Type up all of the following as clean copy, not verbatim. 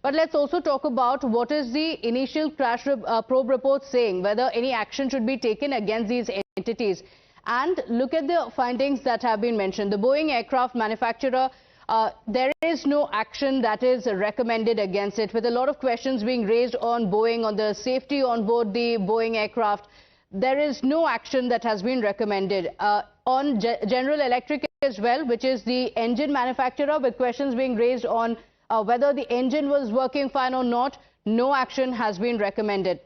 But let's also talk about what is the initial crash probe report saying, whether any action should be taken against these entities. And look at the findings that have been mentioned. The Boeing aircraft manufacturer, there is no action that is recommended against it, with a lot of questions being raised on Boeing, on the safety on board the Boeing aircraft. There is no action that has been recommended. On General Electric as well, which is the engine manufacturer, with questions being raised on whether the engine was working fine or not, no action has been recommended.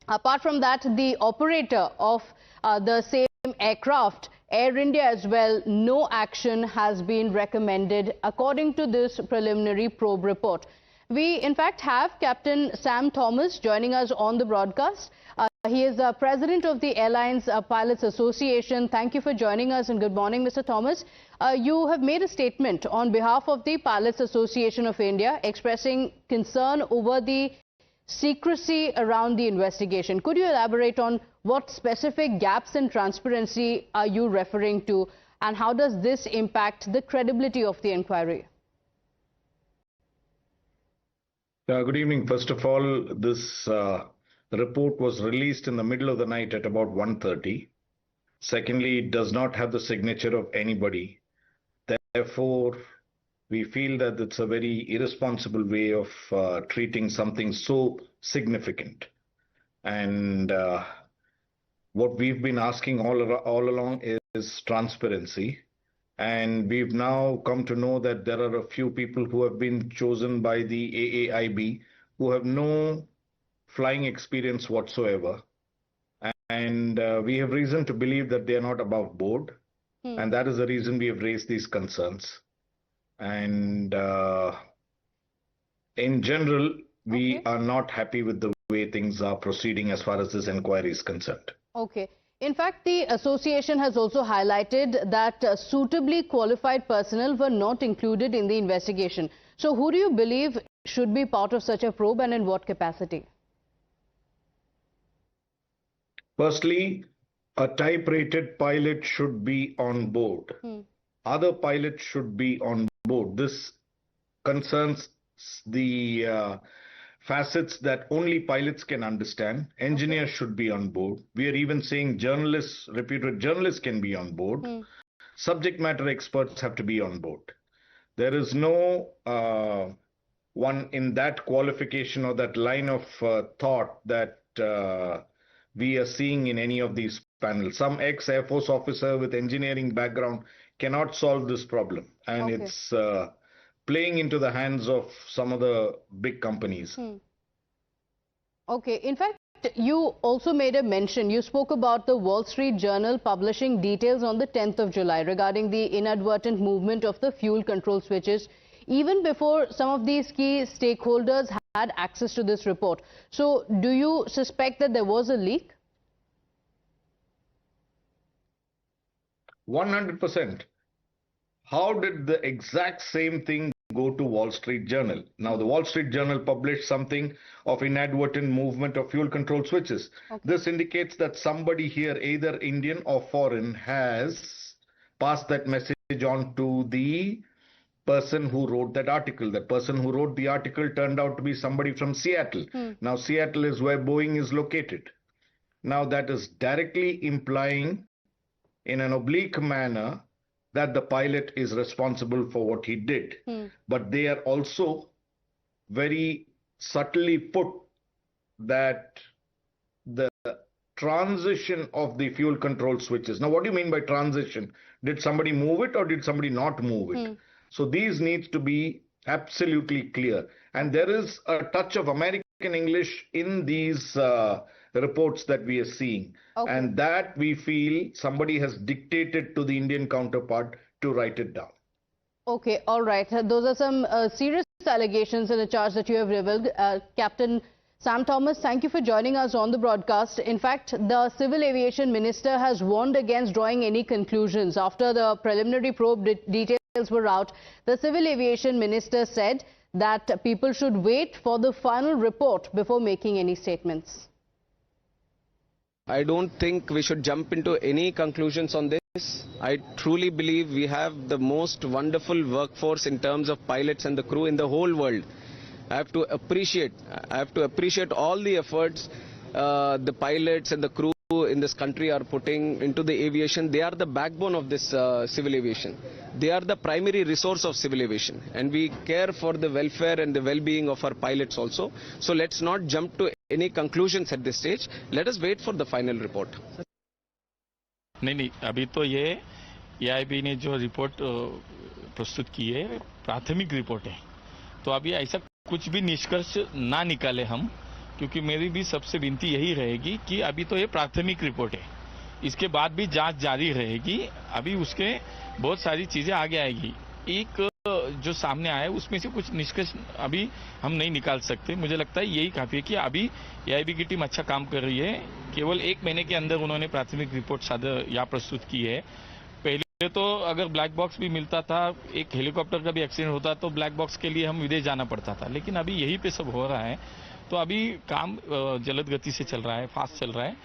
Apart from that, the operator of the same aircraft, Air India as well, no action has been recommended according to this preliminary probe report. We in fact have Captain Sam Thomas joining us on the broadcast. He is the president of the Airlines Pilots Association. Thank you for joining us and good morning, Mr. Thomas. You have made a statement on behalf of the Pilots Association of India expressing concern over the secrecy around the investigation. Could you elaborate on what specific gaps in transparency are you referring to, and how does this impact the credibility of the inquiry? Good evening. First of all, this report was released in the middle of the night at about 1:30. Secondly, it does not have the signature of anybody. Therefore, we feel that it's a very irresponsible way of treating something so significant. And what we've been asking all along is transparency. And we've now come to know that there are a few people who have been chosen by the AAIB who have no flying experience whatsoever. And we have reason to believe that they are not above board. And that is the reason we have raised these concerns. And in general, we are not happy with the way things are proceeding as far as this inquiry is concerned. Okay. In fact, the association has also highlighted that suitably qualified personnel were not included in the investigation. So who do you believe should be part of such a probe, and in what capacity? Firstly, a type-rated pilot should be on board. Other pilots should be on board. This concerns the facets that only pilots can understand. Engineers should be on board. We are even saying journalists, reputed journalists can be on board. Subject matter experts have to be on board. There is no one in that qualification or that line of thought that we are seeing in any of these panels. Some ex-Air Force officer with engineering background cannot solve this problem. And it's playing into the hands of some of the big companies. Okay. In fact, you also made a mention, you spoke about the Wall Street Journal publishing details on the 10th of July regarding the inadvertent movement of the fuel control switches, even before some of these key stakeholders had access to this report. So do you suspect that there was a leak? 100%. How did the exact same thing go to Wall Street Journal? Now, the Wall Street Journal published something of inadvertent movement of fuel control switches. This indicates that somebody here, either Indian or foreign, has passed that message on to the person who wrote that article. The person who wrote the article turned out to be somebody from Seattle. Now, Seattle is where Boeing is located. Now, that is directly implying in an oblique manner that the pilot is responsible for what he did. But they are also very subtly put that the transition of the fuel control switches. Now, what do you mean by transition? Did somebody move it or did somebody not move it? So these need to be absolutely clear. And there is a touch of American English in these reports that we are seeing. And that we feel somebody has dictated to the Indian counterpart to write it down. Okay, all right. Those are some serious allegations in a charge that you have revealed. Captain Sam Thomas, thank you for joining us on the broadcast. In fact, the Civil Aviation Minister has warned against drawing any conclusions. After the preliminary probe details were out, the Civil Aviation Minister said that people should wait for the final report before making any statements. I don't think we should jump into any conclusions on this. I truly believe we have the most wonderful workforce in terms of pilots and the crew in the whole world. I have to appreciate all the efforts the pilots and the crew in this country are putting into the aviation. They are the backbone of this civil aviation. They are the primary resource of civil aviation, and we care for the welfare and the well-being of our pilots also. So let's not jump to any conclusions at this stage. Let us wait for the final report. नहीं, अभी तो ये AIB ने जो report प्रस्तुत की है प्राथमिक रिपोर्ट है, तो अभी ऐसा कुछ भी निष्कर्ष ना निकाले हम, क्योंकि मेरी भी सबसे विनती यही रहेगी कि अभी तो ये प्राथमिक रिपोर्ट है, इसके बाद भी जांच जारी रहेगी। अभी उसके बहुत सारी चीजें आगे आएगी। एक जो सामने आया है उसमें से कुछ निष्कर्ष अभी हम नहीं निकाल सकते। मुझे लगता है यही काफी है कि अभी AIB की टीम अच्छा काम कर रही है। केवल 1 महीने के अंदर उन्होंने प्राथमिक रिपोर्ट यहाँ प्रस्तुत की है। पहले तो अगर ब्लैक बॉक्स भी मिलता था, एक हेलीकॉप्टर का भी एक्सीडेंट होता तो ब्लैक बॉक्स के लिए हम विदेश जाना पड़ता था, लेकिन अभी यहीं पे सब हो रहा है। तो अभी काम जलद गति से चल रहा है, फास्ट चल रहा है।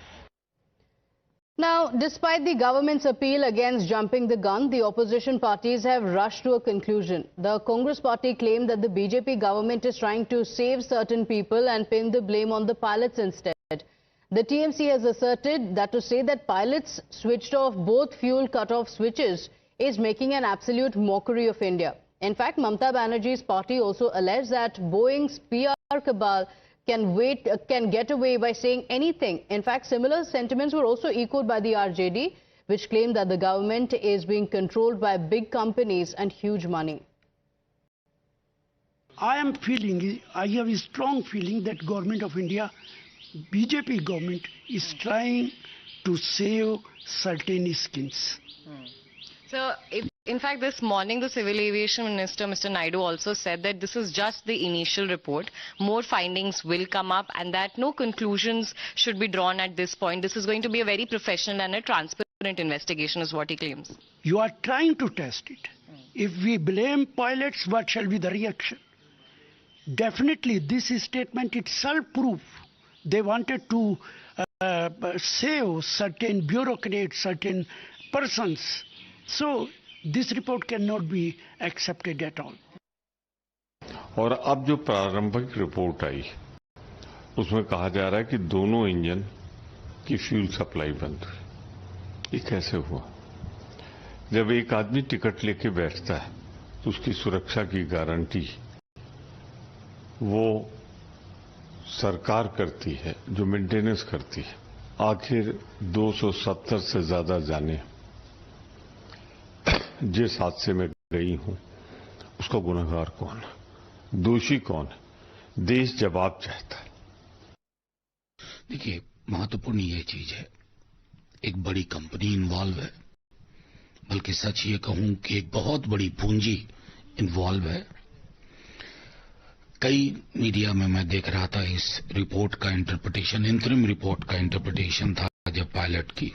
Now, despite the government's appeal against jumping the gun, the opposition parties have rushed to a conclusion. The Congress party claimed that the BJP government is trying to save certain people and pin the blame on the pilots instead. The TMC has asserted that to say that pilots switched off both fuel cut-off switches is making an absolute mockery of India. In fact, Mamata Banerjee's party also alleged that Boeing's PR cabal can get away by saying anything. In fact, similar sentiments were also echoed by the RJD, which claimed that the government is being controlled by big companies and huge money. I have a strong feeling that Government of India, BJP government, is trying to save certain skins. So, in fact, this morning the Civil Aviation Minister, Mr. Naidu, also said that this is just the initial report. More findings will come up and that no conclusions should be drawn at this point. This is going to be a very professional and a transparent investigation, is what he claims. You are trying to test it. If we blame pilots, what shall be the reaction? Definitely, this statement itself proves they wanted to save certain bureaucrats, certain persons. So, this report cannot be accepted at all. और अब जो प्रारंभिक report आई उसमें कहा जा रहा है कि दोनों इंजन की फ्यूल सप्लाई बंद हुई। ये कैसे हुआ? जब एक आदमी टिकट लेके बैठता है तो उसकी सुरक्षा की गारंटी वो सरकार करती है, जो मेंटेनेंस करती है। आखिर 270 से ज्यादा जाने जिस हादसे में गई हूं उसका गुनहगार कौन है, दोषी कौन है? देश जवाब चाहता है। देखिए, महत्वपूर्ण ये चीज है, एक बड़ी कंपनी इन्वॉल्व है, बल्कि सच ये कहूं कि एक बहुत बड़ी पूंजी इन्वॉल्व है। कई मीडिया में मैं देख रहा था इस रिपोर्ट का इंटरप्रिटेशन, इंतरिम रिपोर्ट का इंटरप्रिटेशन था जब पायलट की।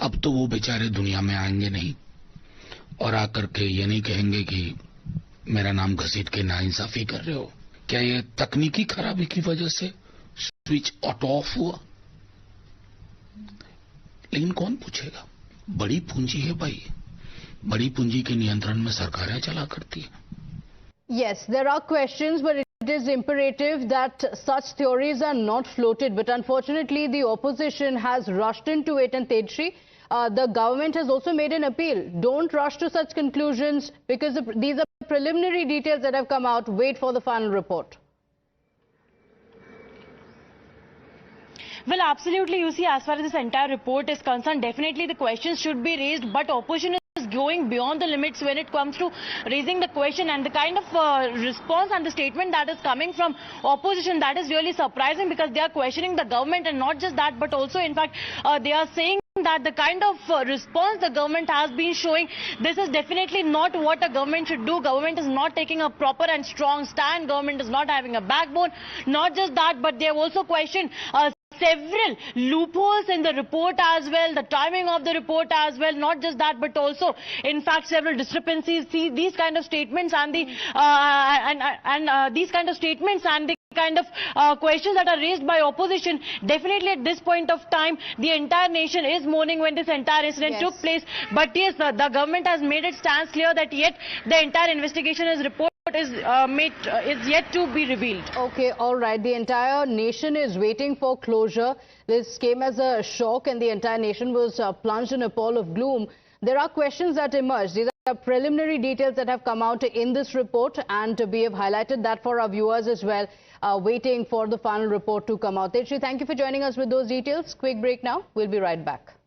अब तो वो बेचारे दुनिया में आएंगे नहीं और आकर के ये नहीं कहेंगे कि मेरा नाम घसीट के नाइंसाफी कर रहे हो। क्या ये तकनीकी खराबी की वजह से स्विच ऑफ हुआ? लेकिन कौन पूछेगा? बड़ी पूंजी है भाई, बड़ी पूंजी के नियंत्रण में सरकारें चला करती है। Yes, there are questions, but it is imperative that such theories are not floated. But unfortunately, the opposition has rushed into it, and Tejshri, the government has also made an appeal. Don't rush to such conclusions because these are preliminary details that have come out. Wait for the final report. Well, absolutely. You see, as far as this entire report is concerned, definitely the questions should be raised, but opposition is going beyond the limits when it comes to raising the question, and the kind of response and the statement that is coming from opposition, that is really surprising, because they are questioning the government, and not just that, but also in fact they are saying that the kind of response the government has been showing, this is definitely not what a government should do. Government is not taking a proper and strong stand. Government is not having a backbone. Not just that, but they have also questioned several loopholes in the report as well, the timing of the report as well. Not just that, but also in fact several discrepancies. See, these kind of statements and the these kind of statements and the kind of questions that are raised by opposition, definitely at this point of time the entire nation is mourning when this entire incident took place. But yes, the government has made its stance clear that yet the entire investigation is report is yet to be revealed. Okay, all right. The entire nation is waiting for closure. This came as a shock and the entire nation was plunged in a pall of gloom. There are questions that emerged. These are preliminary details that have come out in this report, and we have highlighted that for our viewers as well, waiting for the final report to come out. Tejashree, thank you for joining us with those details. Quick break now. We'll be right back.